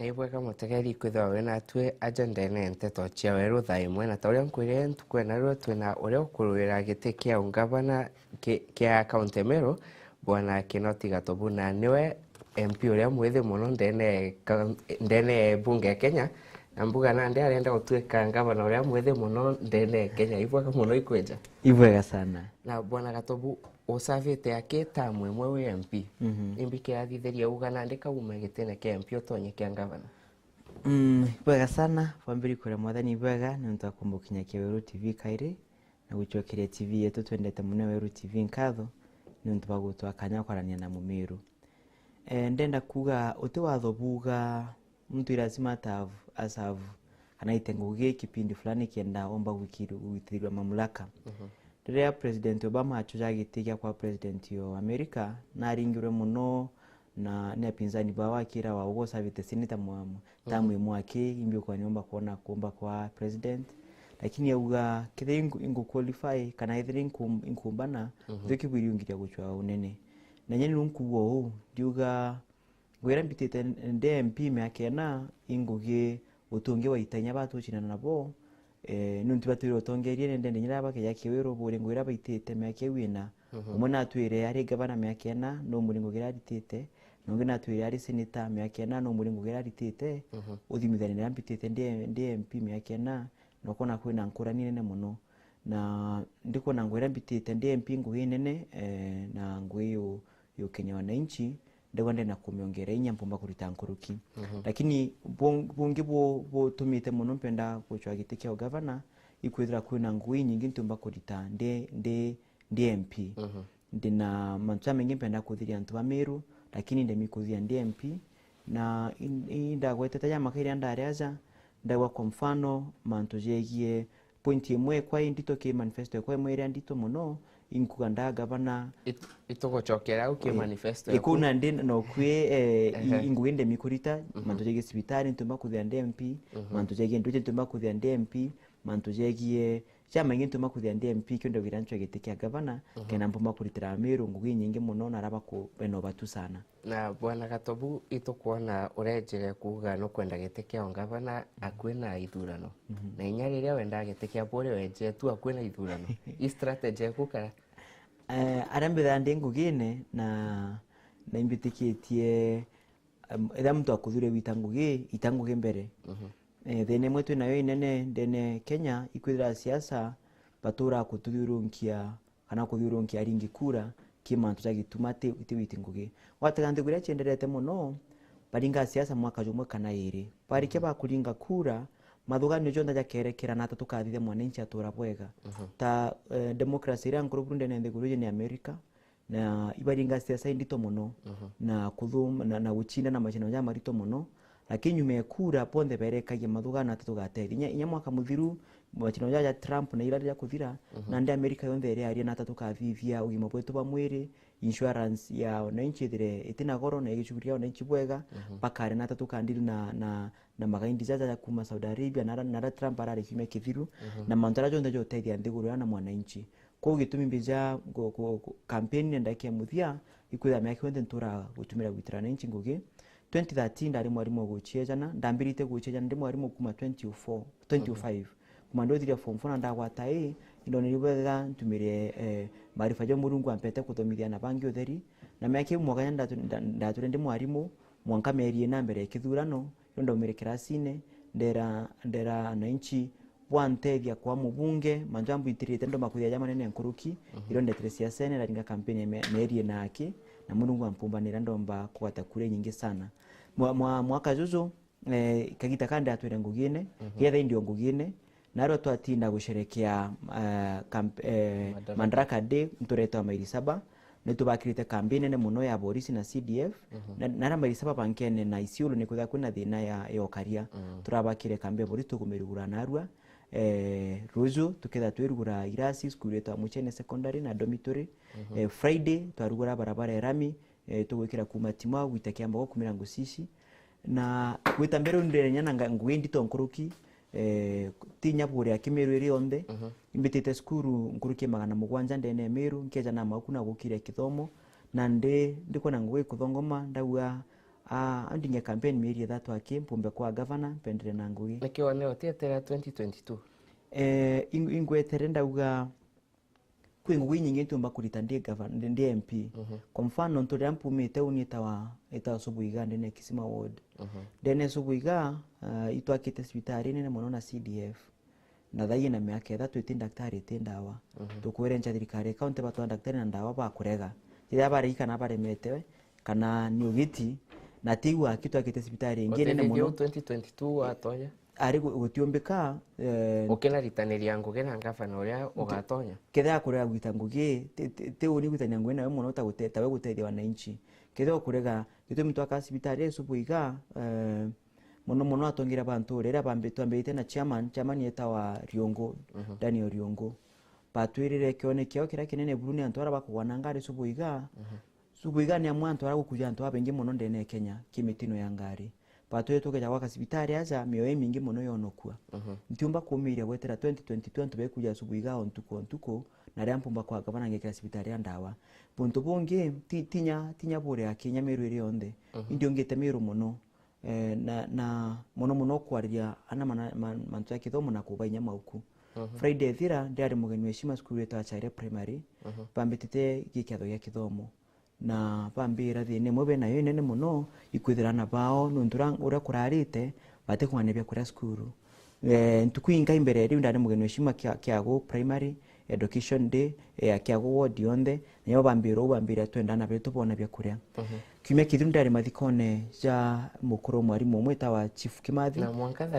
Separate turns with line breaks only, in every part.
Naibwega mutegeri kwithwa wina twi agenda ene nteto cia weru thaa imwe na tauria nkwire ntukwena rwo twina uria ukurwira giti kia ungavana kia kaunti Meru bwana Kinoti Gatobu na niwe MP uria mwithi muno ndene bunge ya Kenya na mbuga na ndi arenda gutwika ngavana uria mwithi muno ndene Kenya. Ibwega muno ikwenja.
Ibwega sana.
Na bwana Gatobu usavite akita mwemwe wi MP imbike athitheria ugana ndika uma gitene kia MP utonye kia ngavana.
Ibwega sana wambiri kure mwathani ibwega ni ntakumbukinya kia Weru TV kairi na guchokeria TV yetu twendete muno Weru TV nkatho ni ntubagutwa akanya kwarania na Mumiru. Ndenda kuga uti watho buga mtu lazima asavu kana itengugie kipindi fulani kienda omba witirwa mamlaka. Rĩrĩa President Obama achuja gitikia kwa President wa Amerika na aringirwe muno na ni apinzani bawa akira wa ugo savite seneta mwamu tamu mwake imbio kwa nyomba kuona kuomba kwa president, lakini yauga kithe ingu qualify kana ithiri inkumbana thiki bwiriungiria guchwa unene na nyeni nunkuwo huu ndiuga gwera mbitite nde MP meakena ingugie utunge wa itanya batu china nabo nuntu batwire utongerie ndende nyira bake yake Weru buri ngwira baitite meake wina umwe atwire ari gavana meakena no muringo gira ritite nonge natwire ari senator meakena no muringo gira ritite uthimithania mbitite ndi MP meakena no kona kwina nkurani nene muno na ndiko na ngwira mbitite ndi MP ngugi nene na ngui yo Kenya wananchi ndegwande na kumiongera inya mpomba kurita nkuruki lakini bungi bo tumite muno mpenda kuchwa gitikia governor ikwithira kwina ngui nyingi ntumba kurita ndi MP ndina mantua mengi mpenda kuthiria ntu wa Meru lakini ndemikuthia ndi MP na indagweteta ya makairi ndariaza ndagwa kwa mfano mantu jegie pointi imwe kwa indito ke manifesto kwa imwe ira ndito muno inkuganda gavana
itugochokera uke manifesto
ikuna ndi no kwe ingwende mikurita mantu jege sibitari ntumba kuthia ndi MP mantu jege nduje ntumba kuthia ndi MP mantu jege chama ngi ntumba kuthia ndi MP kyondo giranchwa gitikia gavana kena mpomba kuritira Meru ngugi nyingi muno na raba ku beno batu sana.
Na bwana Gatobu itukuona urejere kuga no kwenda gitikia ngavana akwena ithurano na inya riria wenda gitikia bore wenje tu akwena ithurano i strategy kukara
arambe thande ngugine na imbitikitie eda mtu akuthure witangugi itangugi mbere thene mwetu nayo inene ndene Kenya ikwithira siasa batura kuthurunkia kana kuthurunkia ringi kura kimantu cha gitumate itiwitingugi wategande kuria chenderete muno baringa siasa mwaka jumwe kana iri parike bakuringa kura mathugano jonda ja kerekera na tukathithe mwananchi atura bwega ta democracy ira nkuru Burundi na ndeguruje ni America na ibaringa siasa indito muno na kuthum na uchina na machino ya marito muno lakini nyume kura ponde berekagie mathugano atatugateithia inya mwaka muthiru machino ya Trump na ira kuthira na ndi America yonde iri ari na tatukathithia ugima bwetu ba mwiri insurance ya wananchi thire itina goro na igichukuria wananchi bwega bakare na tatukandiri na magaindi jaja kuma Saudi Arabia na Trump arari kimya kithiru na mantara jonde jo teithia ndiguru na mwananchi ko gitumi mbija campaign ndakia muthia ikwitha myake wende ntura gutumira gwitira wananchi ngugi 2013 ndari mwarimu guchejana ndambirite guchejana ndi mwarimu kuma 25 kuma ndothiria form 4 ndagwata indo nilibwega ntumire marifa jo murungu ampete kuthomithia na bangi utheri na myake mwaka ndature ndi mwarimu mwanka meri na mbere kithurano ndo mere kirasine ndera na inchi bwantethia kwa mubunge manjambu itirite ndo makuthia jama nene nkuruki iro ndetre siasa na ringa campaign meri na aki na murungu ampumbanira ndomba kwata kure nyingi sana mwaka juzo kagita kanda atwire ngugine getha indio ngugine naro twatinda gusherekea Madaraka Day mtureto maili 7 nitubakirite campaign nene muno ya polisi na CDF na maili 7 bankene na Isiolo nikutha kwina thina ya okaria turabakire campaign polisi tukumirugura narua Ruzu tuketha twirugura irasi school yetu Muchene secondary na dormitory Friday twarugura barabara erami tugwikira kuma timwa gwitakia mbago kumira ngusishi na gwita mbere ndere nyana ngwendi tonkuruki tinya bure akimeru iri onde imbitite skuru nkuruki magana mugwanja ndene Meru nkeja na makuna gukire kithomo na ndiko na ngwe kuthongoma ndagua andinge campaign mieri 3 aki mpumbe kwa governor pendere na ngugi
niki one otietera 2022
ingwetere ndauga kwi ngugi nyingi tumba kurita ndi governor ndi MP kwa mfano ntoria mpumite unita Subuiga ndene Kisima ward ndene Subuiga itwakite cibitari nene muno na CDF na thai na miaka 3 twiti daktari ti ndawa tukwire nja thirikari kaunti batwa daktari na ndawa bakurega ira bari kana baremete kana ni ugiti na tigwa kitwakite cibitari ingi nene muno
2022 atonya
ari gutiombeka
ukena ritaniria ngugi na ngavana uria ugatonya
ketha kurega gwita ngugi te uni gwitania ngugi nawe muno ta guteta we gutethia wananchi ketha kurega gitumi twaka cibitari Subuiga muno atongira bantu rera bambite na chairman yetawa Riongo Daniel Riongo batwirire kione kiao kira kinene buruni antwara bakugwana ngari Subuiga ni amwantu ara gukuja antu abengi muno ndene Kenya kimitino ya ngari patwe tukeja kwa cibitari aja mioyo mingi muno yonokua ntiumba kumiria gwetera 2022 antu bekuja Subuiga ontuko na ria mpumba kwa gavana ngekira cibitari andawa punto bungi tinya bure akinya miru iri onde indio ngete miru muno na muno kwaria ana mantu ya kithomo na kubainya mauku Friday thira ndiari mugeni weshima school yetu achaire primary pambitite gikatho ya kithomo na pambira thine mwe nayo nene muno ikwithirana bao nundura ura kurarite bate kwanebya kura school ntukuinga imbere ri ndari mugeni weshima kiago primary education day kiago ward yonde nayo bambira twendana betu bona bya kuria kimya kithi ndari mathikone ja mukuru mwarimu umwe tawa Chief Kimathi
na mwanka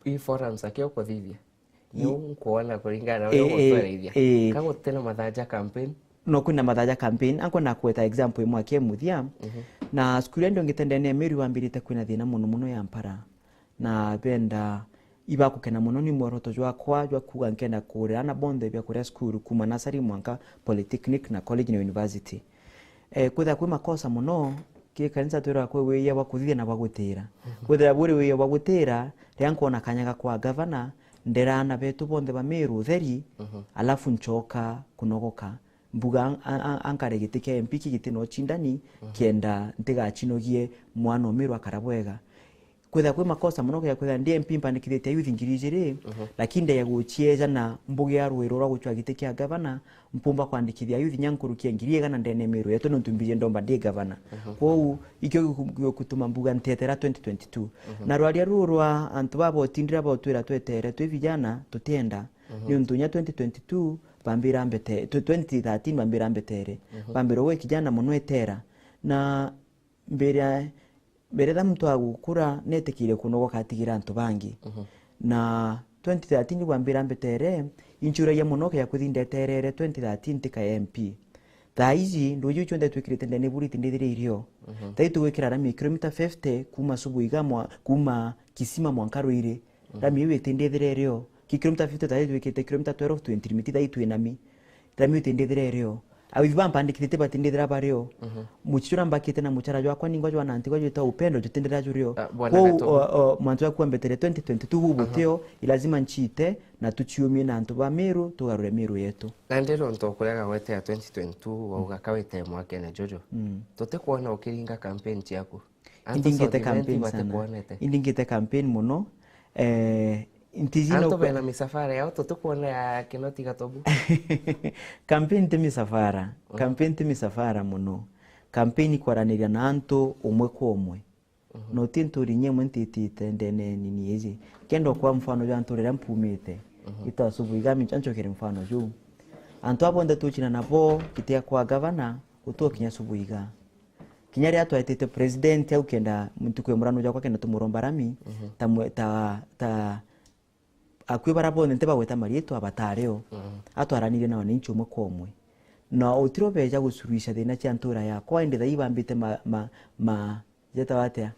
i forums akio kuthithia ni kuona kuringana na gutwarithia kago tena mathaja campaign
no kuna mathaja campaign anko na kweta example imwe akemuthia na skuli ndo ngitendene meri wambirite kwina thina muno ya mpara na benda iba kukena muno ni mworoto jwa kuga nkenda kure ana bonde bya kure skuru kuma nasari mwanka polytechnic na college na university kwitha kwi makosa muno ki kanisa twira kwe weya wakuthithia na bagutira kwithira buri weya bagutira riankona kanyaga kwa governor nderana betu bonde ba miru theri alafu nchoka kunogoka mbuga ankare gitike mpiki gitino chindani kienda ntiga chinogie mwana miru akarabwega kwitha kwi makosa muno ya kwitha ndiye mpimpa ndikithite youth ngiriji lakini nda yaguchieza na mbuge ya ruiro rwa guchwa gitike ya governor mpumba kwandikithia youth nyankuru kia ngiriye kana ndene miru yetu no tumbije ndomba ndi governor kwou ikyo gukutuma mbuga ntetera 2022 na rwaria rurwa antu babo tindira botwira twetere twi vijana tutenda ni untunya 2022 bambira mbete 2013 bambira mbetere bambiro we kijana muno etera na mbere da mtu agukura netekire kunogo katigira antu bangi na 2013 bambira mbetere inchura ya muno ya kuthinda terere 2013 tika MP thaizi nduju chonde twikirite ndene buri tindire irio thaitu wekira rami kilomita 50 kuma Subuiga kuma Kisima mwankaro ire rami wetindire irio kilomita 50 thaitu wekite kilomita 12 20 limiti thaitu enami rami wetindire irio awiva mpandikite batindira bario muchichura mbakite na muchara jwa kwa ningwa jwa nanti kwa jwa upendo jutindira jurio kwa mwanzo wa kuambetere 2022 hubuteo ilazima nchite na tuchiumie na antu ba miru tugarure miru yetu
na ndero ntokurega gwete ya 2022 wauga kawete mwake na Jojo tote kuona ukiringa campaign yako
indingite campaign sana indingite campaign muno
Anto bena misafara yao tutukuona ya Kinoti Gatobu
campaign te misafara campaign te misafara muno campaign kwaraniria na anto umwe kwa umwe no tinturi nyemwe ntitite ndene nini ezi kendo kwa mfano ya anto rera mpumite ita Subuiga michancho kire mfano juu anto abonde tuchina nabo kitia kwa governor utokinya Subuiga kinyari atu aitete president au kenda mtu kwa murano ja kwa kenda tumuromba rami ta akwibara bonde nteba gweta marieto abatareo atwaranire na wananchi umwe kwa umwe na utiro beja gusurisha thina cia ntura ya kwa inde thai bambite jeta watea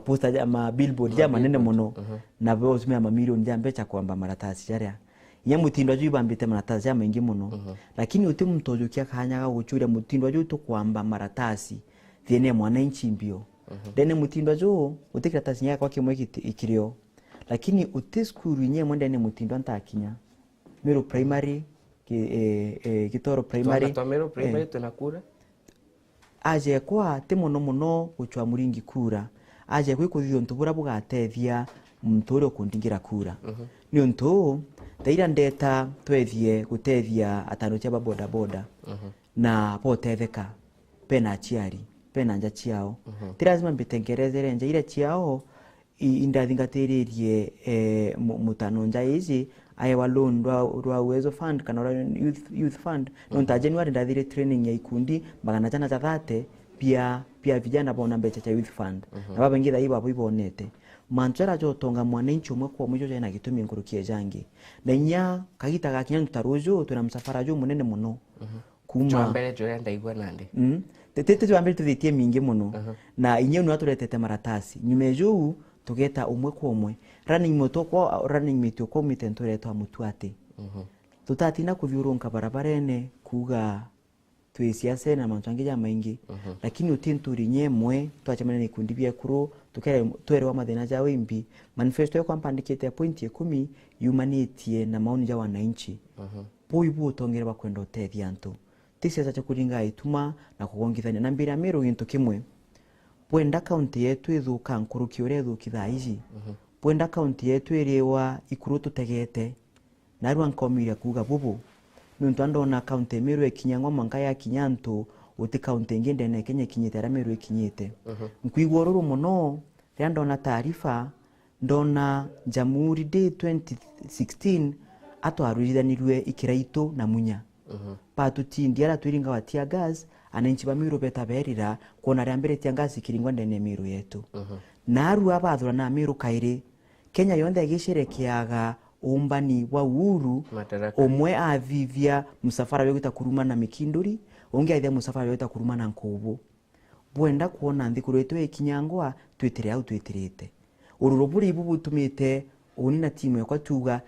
poster ma billboard ya manene muno na bozimia mamilioni ya mbecha kwamba maratasi jaria nya mutindo aju bambite maratasi ya mengi muno lakini uti mtojukia kanyaga guchuria mutindo aju to kwamba maratasi thine mwananchi mbio dene mutindo aju utikira tasinya kwa kimwe ikirio lakini utiskuru nyemwe ndene mutindo ntakinya Miru primary Kitoro primary
Miru primary tunakura
aje kwa te muno guchwa muringi kura aje kwikuthithio ntubura bugatethia muntu uri kundingira kura ni untu taira ndeta twethie gutethia atano cia boda boda na potetheka pena aciari pena nja ciao ti lazima mbitengerezere nja ile ciao indathingatiririe mutano nja ici ayewa loan rwa uwezo fund kana rwa youth fund no ta January ndathire training ya ikundi magana jana za 30 pia vijana bona mbecha cha youth fund na baba ngitha ibo abo ibonete manchara jo tonga mwananchi umwe kwa mwijo jana gitumi ngurukie jangi na nya kagita gakinya tutarujo tuna msafara jo munene muno
kuma mbere jo yanda igwa nande
tete jo ambere tuthitie mingi muno na inye no aturetete maratasi nyume jo tugeta umwe kwa umwe running mate kwa mitentore twa mutuate tutatina kuthiurunka barabarene kuga twisiase na mantangija maingi lakini utinturi nyemwe twachamana ni kundi bya kuro tukerwa mathina ja wimbi manifesto yako mpandikite point ya 10 humanity na maoni ja wananchi poibu utongere bakwenda utethia ntu tisiasa cha kuringa ituma na kugongithania na mbira mero gintu kimwe pwenda kaunti yetu ithuka nkuruki ure thukitha ici pwenda kaunti yetu iriwa ikuru tutegete na rwa nkomire kuga bubu nuntu andona kaunti miru ekinyangwa manka ya kinyantu uti kaunti ngende na Kenya kinyite ara miru ekinyite nkuigwa ruru muno ria ndona taarifa ndona Jamhuri Day 2016 atwaruithanirwe ikiraito na munya patutindi ara twiringa watia gas ananchi ba miru betaberira kuona ria mbere tia gas ikiringwa ndene miru yetu naru abathura na miru kairi Kenya yonde agisherekeaga umbani wa uhuru omwe avivia msafara wegita kuruma na mikinduri onge aithia msafara wegita kuruma na nkubu bwenda kuona nthikuru yetu ikinyangwa twitire au twitirite ururuburi ibu butumite uni na timu yakwa tuga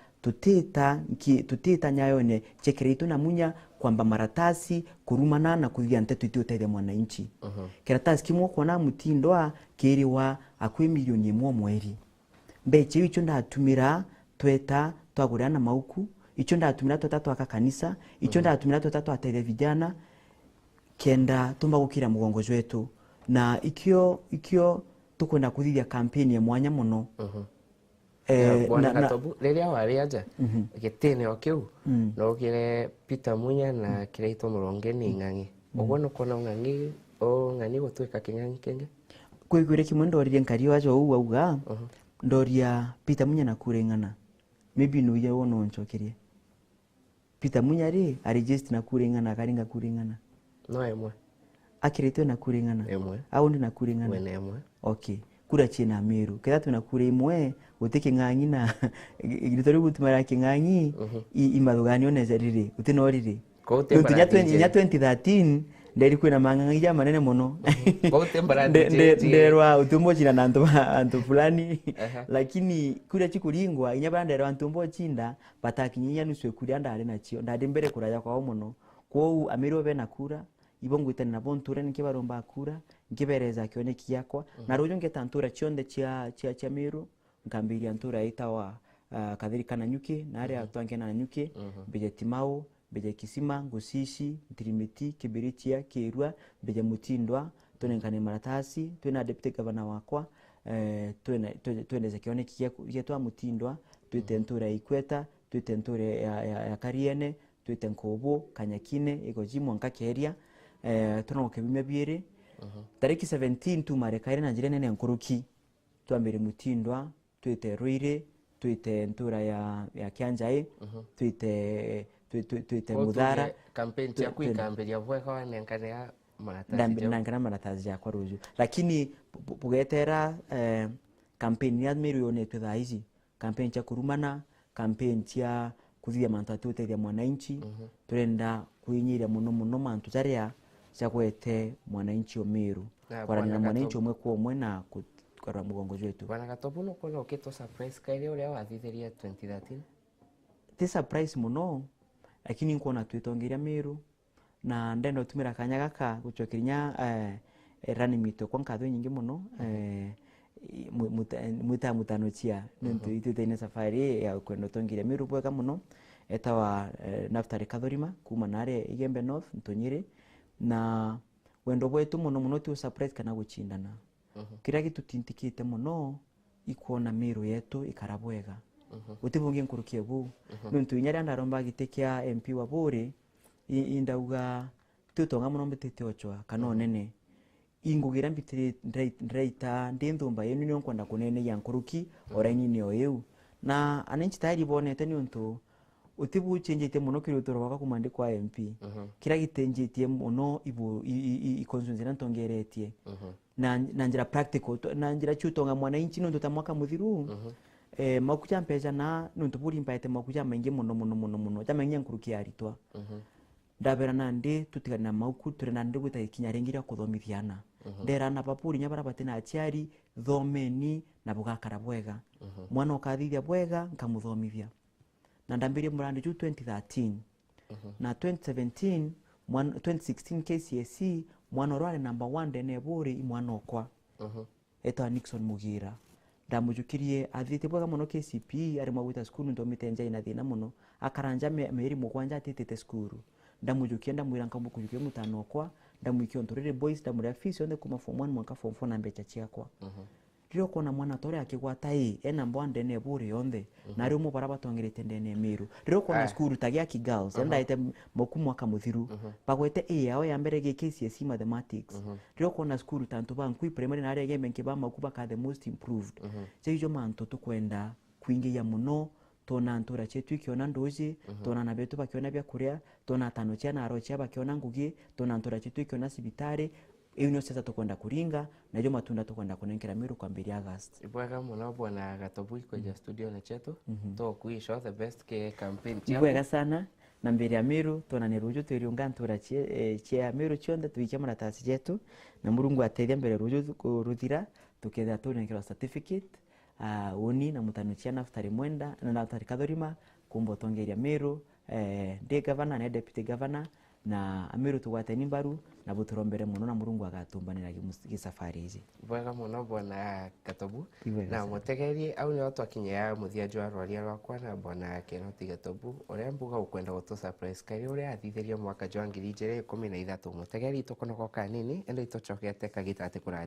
tutita nyayone chekereito na munya kwamba maratasi kurumana na kuthia ntetu itutethia mwananchi kiratasi kimwe kuona mutindwa kiriwa akwi milioni 1 mweri mbeche icho ndatumira tweta twagurana mauku icho ndatumira tweta twaka kanisa icho ndatumira tweta twatethia vijana kenda tumba gukira mugongo wetu na ikio tukwenda kuthithia campaign ya mwanya muno
na Katobu reria wari aja gitine okiu no kire Peter Munya na kireito Murongeni Ng'ang'i ogwo no kona Ng'ang'i Ng'ang'i gutwika king'ang'i kenge
kwigwire kimwe ndorire nkari wajo u auga ndoria Peter Munya na kurengana maybe no ye wono nchokerie Peter Munya ri register na kurengana karinga kurengana
no emwe
akiretwe na kurengana
emwe
au ndi na kurengana
wene emwe
okay kura china miru ketha tuna kure imwe utike Ng'ang'i na gitori gutumara king'ang'i imathugani onezerire utinorire tunya 2013 nderi kwina mang'ang'i ja manene muno nderwa utumbo china na antu fulani lakini kura chikuringwa inyabara nderwa antumbo chinda batakinyinya nuswe kuri ndare nacio ndade mbere kuraya kwao muno kwou amiro be nakura ibongo itani na bontura nikibaromba kura nkibereza kioneki yakwa na rujo ngetantura chionde chia miru nkambiria ntura itawa kathirika na nyuki na aria twange na nyuki beje timau beje kisima ngusishi ntirimiti kibiritia kirwa beje mutindwa tunenkane maratasi twina deputy governor wakwa twendeze kioneki yetu mutindwa twite ntura ikweta twite ntura ya Kariene twite Nkobo Kanyakine igojimu nkakeria tunoke bime biere tariki 17 tu marekaire na njire nene nkuruki twambere mutindwa twite Ruire twite ntura ya Kianjai twite Mudhara
campaign ya kuikamberia bweka wanenkane ya maratazi
nangana maratazi yakwa ruju lakini bugetera campaign ya miru yonetwe thaizi campaign ya kurumana campaign ya kuthia mantatu tethia mwananchi turenda kuinyiria muno mantu jaria chakwete mwananchi omiru kwa na mwananchi omwe kwa omwe na kwa mugongo wetu
bwana Katobu no kono kito surprise kaire ule wathitheria 2013
ti surprise muno lakini nko na twitongeria miru na ndendo tumira kanya gaka guchokirinya rani mito kwa nkatho nyingi muno mutano chia ntu itutene safari ya kwenda tongeria miru bweka muno etawa Naftali Kathorima kuma nare Igembe North Ntonyere na wendo bwetu muno muno tu surprise kana guchindana kira gitu tintikite muno ikuona miru yetu ikarabwega utibungi nkurukie bu nuntu inyari ndaromba gitekia MP wa bure indauga tutonga muno mbitete ochwa kana nene ingugira mbitire ndaita ndinthumba yenu ni nkwenda kunene ya nkuruki oraini ni oyu na anenchi tayari bonete ni untu utibu chenjete muno kirutoro waka kumandi kwa MP kira gitenjetie muno ibu ikonsunzira ntongeretie na njira practical na njira chutonga mwana inchi nuntu tamwaka muthiru makuja mpeja na nuntu buri mpaete makuja maingi muno tamenya nkuruki aritwa ndabera nandi tutigana mauku turena ndi gwita kinyarengira kuthomithiana ndera na papuri nyabara batina achiari thomeni na bugakara bwega mwana ukathithia bwega nkamuthomithia na ndambirie murandi ju 2013 na 2017 2016 KCSE mwana rwale number 1 ndene buri mwana okwa eta Nixon Mugira ndamujukirie athite bwega muno KCPE ari mwagwita skulu ndomitenja ina thina muno akaranja meri mukwanja atitete skulu ndamujukia ndamwira nkamukujukia mutano kwa ndamwikio ntorere boys ndamuria fees onde kuma form 1 mwaka form 4 na mbecha chiakwa rio kona mwana tore akigwata ena mbwande ne bure yonde na rio mubaraba tongerete ndene miru rio kona skuru tagia ki girls enda ite moku mwaka muthiru bagwete yao ya mbere ge KCSE mathematics rio kona skuru tantu bankui primary na area game kiba makuba ka the most improved cyo manto tukwenda kuingia muno tona ntura chetu ikiona ndoji tona na betu bakiona bya kuria tona tano chana arocha bakiona ngugi tona ntura chetu ikiona sibitare iyo sasa tukwenda kuringa na hiyo matunda tukwenda kunenkera miru kwa 2 August
ibwega muno bwana Gatobu kwa studio na chetu to kuisho the best ke campaign
ibwega sana na mbere ya miru tona ni ruju turiunga ntura chia miru chonde tuikie maratasi chetu na murungu ateithia mbere ruju kuruthira tuketha tunenkera certificate uni na mutanuchia naftari mwenda na naftari kadorima kumbo tongeria miru ndi governor na deputy governor na amiru tugwateni mbaru na buturombere muno na murungu agatumbanira gisafari izi
bwega muno bwana Gatobu na mutegerie au ni watu akinya muthia jwa rwaria rwakwa na bwana Kenoti Gatobu uria mbuga ukwenda gutu surprise kari uria athithirie mwaka jwa 2013 mutegerie tukonoka kanini endo itocokete kagita ati kura